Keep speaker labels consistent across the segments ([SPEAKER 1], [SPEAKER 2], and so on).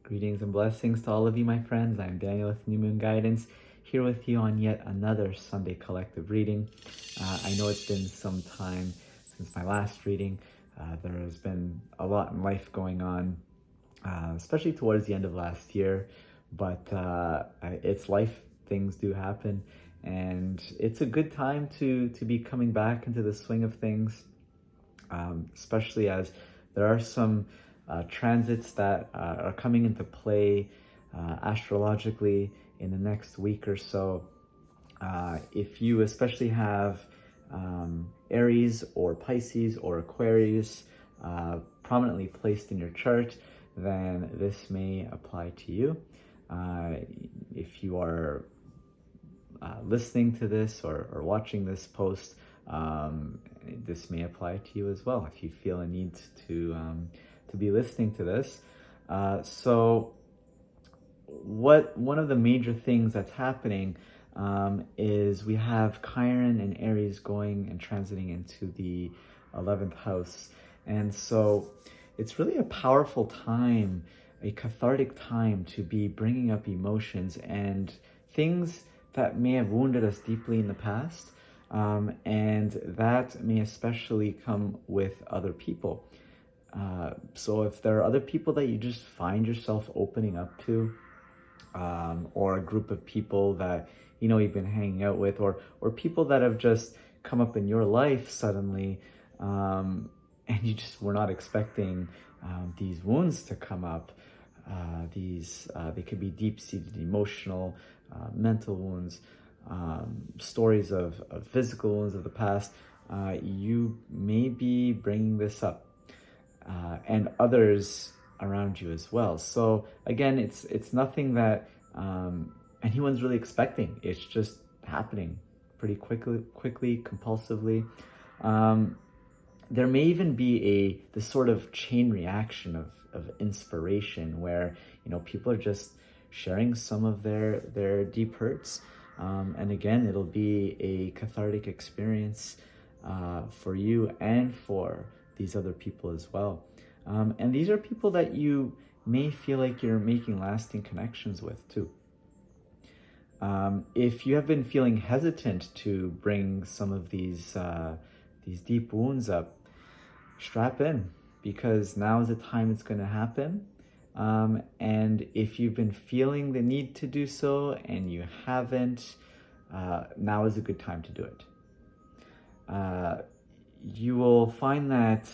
[SPEAKER 1] Greetings and blessings to all of you, my friends. I'm Daniel with New Moon Guidance, here with you on yet another Sunday collective reading. I know it's been some time since my last reading. There has been a lot in life going on, especially towards the end of last year, but it's life. Things do happen, and it's a good time to be coming back into the swing of things, especially as there are some transits that are coming into play astrologically in the next week or so. If you especially have Aries or Pisces or Aquarius prominently placed in your chart, then this may apply to you. If you are listening to this or watching this post, this may apply to you as well if you feel a need to be listening to this. So one of the major things that's happening is we have Chiron and Aries going and transiting into the 11th house. And so it's really a powerful time, a cathartic time to be bringing up emotions and things that may have wounded us deeply in the past. And that may especially come with other people. So if there are other people that you just find yourself opening up to, or a group of people that you've been hanging out with, or people that have just come up in your life suddenly, and you just were not expecting these wounds to come up. They could be deep-seated emotional, mental wounds, stories of physical wounds of the past. You may be bringing this up, and others around you as well. So again, it's nothing that anyone's really expecting. It's just happening pretty quickly, compulsively. There may even be this sort of chain reaction of inspiration where people are just sharing some of their deep hurts, and again, it'll be a cathartic experience for you and for these other people as well. And these are people that you may feel like you're making lasting connections with too. If you have been feeling hesitant to bring some of these deep wounds up, strap in, because now is the time it's going to happen. And if you've been feeling the need to do so and you haven't, now is a good time to do it. You will find that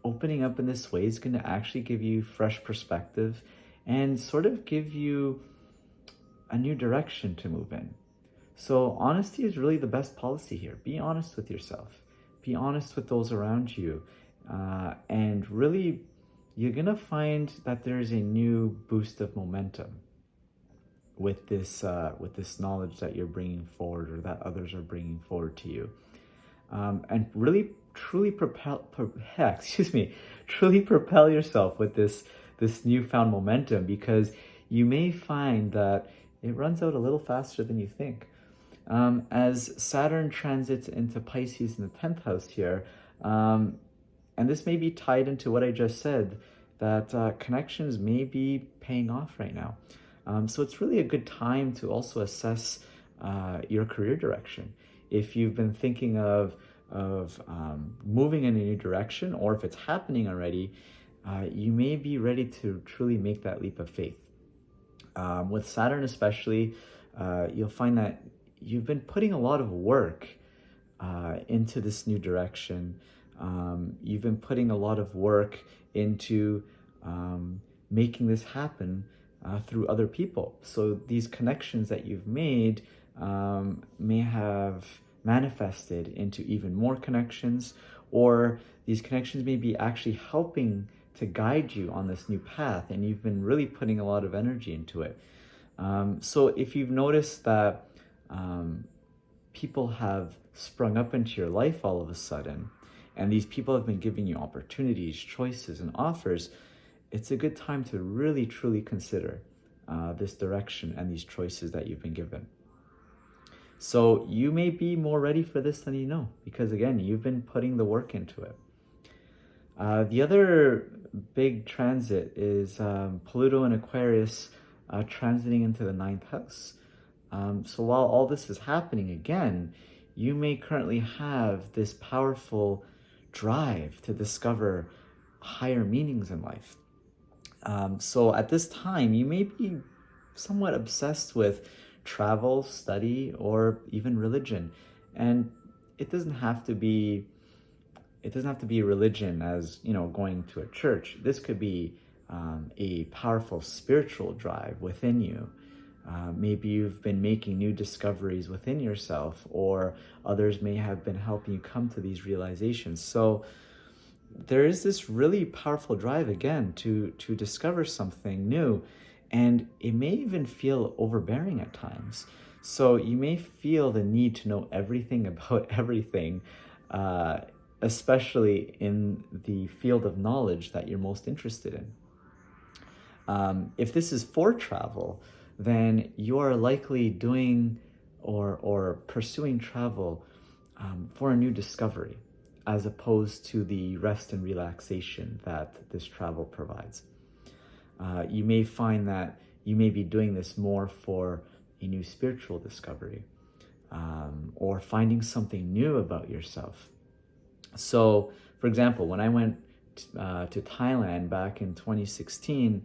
[SPEAKER 1] opening up in this way is going to actually give you fresh perspective and sort of give you a new direction to move in. So honesty is really the best policy here. Be honest with yourself. Be honest with those around you. And really, you're going to find that there's a new boost of momentum with this knowledge that you're bringing forward, or that others are bringing forward to you. And really, truly propel yourself with this newfound momentum, because you may find that it runs out a little faster than you think. As Saturn transits into Pisces in the 10th house here, and this may be tied into what I just said, that connections may be paying off right now. So it's really a good time to also assess your career direction. If you've been thinking of moving in a new direction, or if it's happening already, you may be ready to truly make that leap of faith. With Saturn especially, you'll find that you've been putting a lot of work into this new direction. You've been putting a lot of work into making this happen through other people. So these connections that you've made may have manifested into even more connections, or these connections may be actually helping to guide you on this new path, and you've been really putting a lot of energy into it. So if you've noticed that people have sprung up into your life all of a sudden, and these people have been giving you opportunities, choices, and offers, it's a good time to really, truly consider this direction and these choices that you've been given. So you may be more ready for this than you know, because again, you've been putting the work into it. The other big transit is Pluto and Aquarius transiting into the ninth house. So while all this is happening again, you may currently have this powerful drive to discover higher meanings in life. So at this time, you may be somewhat obsessed with travel, study, or even religion. And it doesn't have to be religion as, going to a church. This could be a powerful spiritual drive within you. Maybe you've been making new discoveries within yourself, or others may have been helping you come to these realizations. So there is this really powerful drive again to discover something new, and it may even feel overbearing at times. So you may feel the need to know everything about everything, especially in the field of knowledge that you're most interested in. If this is for travel, then you are likely doing or pursuing travel for a new discovery, as opposed to the rest and relaxation that this travel provides. You may find that you may be doing this more for a new spiritual discovery, or finding something new about yourself. So, for example, when I went to Thailand back in 2016,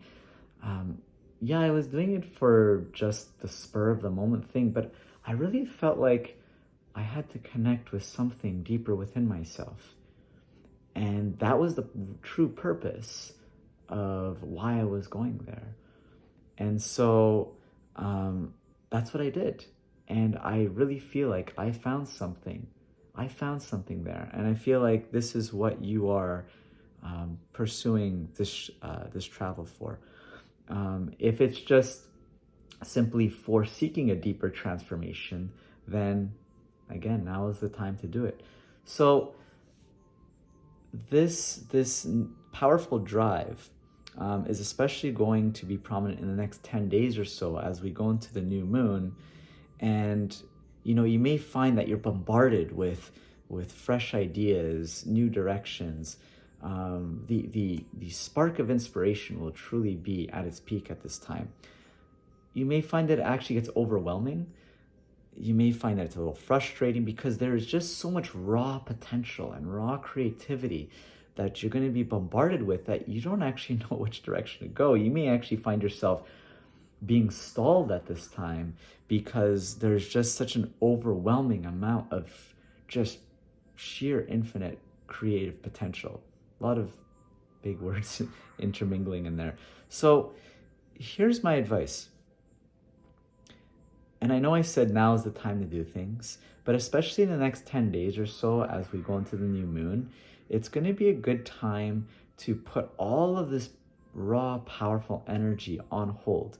[SPEAKER 1] I was doing it for just the spur of the moment thing, but I really felt like I had to connect with something deeper within myself. And that was the true purpose of why I was going there. And so that's what I did. And I really feel like I found something. I found something there. And I feel like this is what you are pursuing this travel for. If it's just simply for seeking a deeper transformation, then again, now is the time to do it. So this powerful drive is especially going to be prominent in the next 10 days or so as we go into the new moon. And you may find that you're bombarded with fresh ideas, new directions. The spark of inspiration will truly be at its peak at this time. You may find that it actually gets overwhelming. You may find that it's a little frustrating because there is just so much raw potential and raw creativity that you're going to be bombarded with that you don't actually know which direction to go. You may actually find yourself being stalled at this time because there's just such an overwhelming amount of just sheer infinite creative potential. A lot of big words intermingling in there. So here's my advice. And I know I said now is the time to do things, but especially in the next 10 days or so as we go into the new moon, it's going to be a good time to put all of this raw, powerful energy on hold.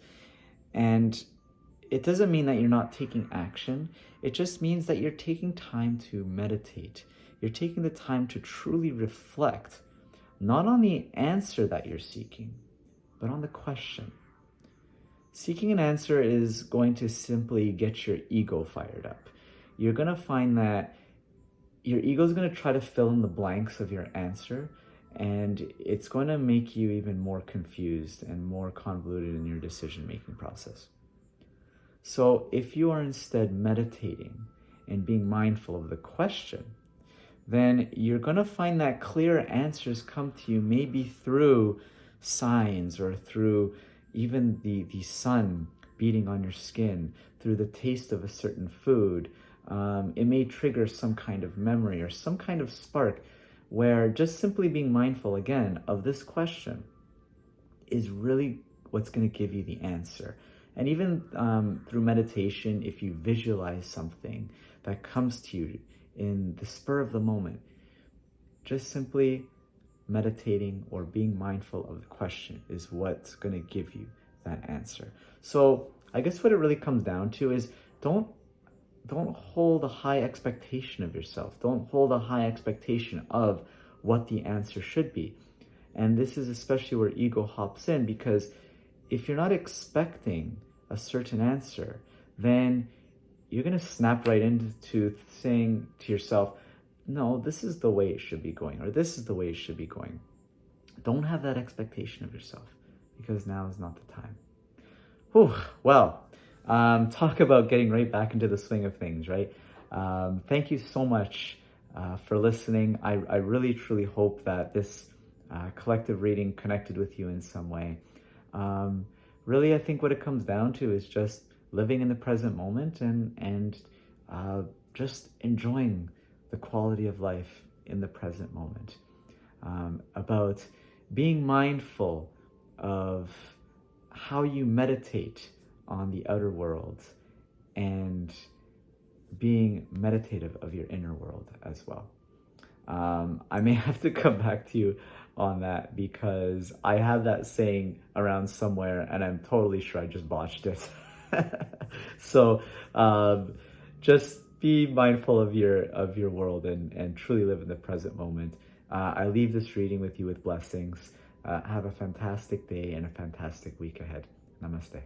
[SPEAKER 1] And it doesn't mean that you're not taking action. It just means that you're taking time to meditate. You're taking the time to truly reflect, not on the answer that you're seeking, but on the question. Seeking an answer is going to simply get your ego fired up. You're going to find that your ego is going to try to fill in the blanks of your answer, and it's going to make you even more confused and more convoluted in your decision-making process. So if you are instead meditating and being mindful of the question, then you're going to find that clear answers come to you maybe through signs or through even the sun beating on your skin, through the taste of a certain food. It may trigger some kind of memory or some kind of spark where just simply being mindful again of this question is really what's going to give you the answer. And even through meditation, if you visualize something that comes to you in the spur of the moment, just simply meditating or being mindful of the question is what's going to give you that answer. So I guess what it really comes down to is don't hold a high expectation of yourself. Don't hold a high expectation of what the answer should be. And this is especially where ego hops in, because if you're not expecting a certain answer, then you're going to snap right into saying to yourself, no, this is the way it should be going, or this is the way it should be going. Don't have that expectation of yourself, because now is not the time. Whew, well, talk about getting right back into the swing of things, right? Thank you so much for listening. I really, truly hope that this collective reading connected with you in some way. Really, I think what it comes down to is just living in the present moment and just enjoying the quality of life in the present moment. About being mindful of how you meditate on the outer world and being meditative of your inner world as well. I may have to come back to you on that because I have that saying around somewhere and I'm totally sure I just botched it. So just be mindful of your world and truly live in the present moment. I leave this reading with you with blessings. Have a fantastic day and a fantastic week ahead. Namaste.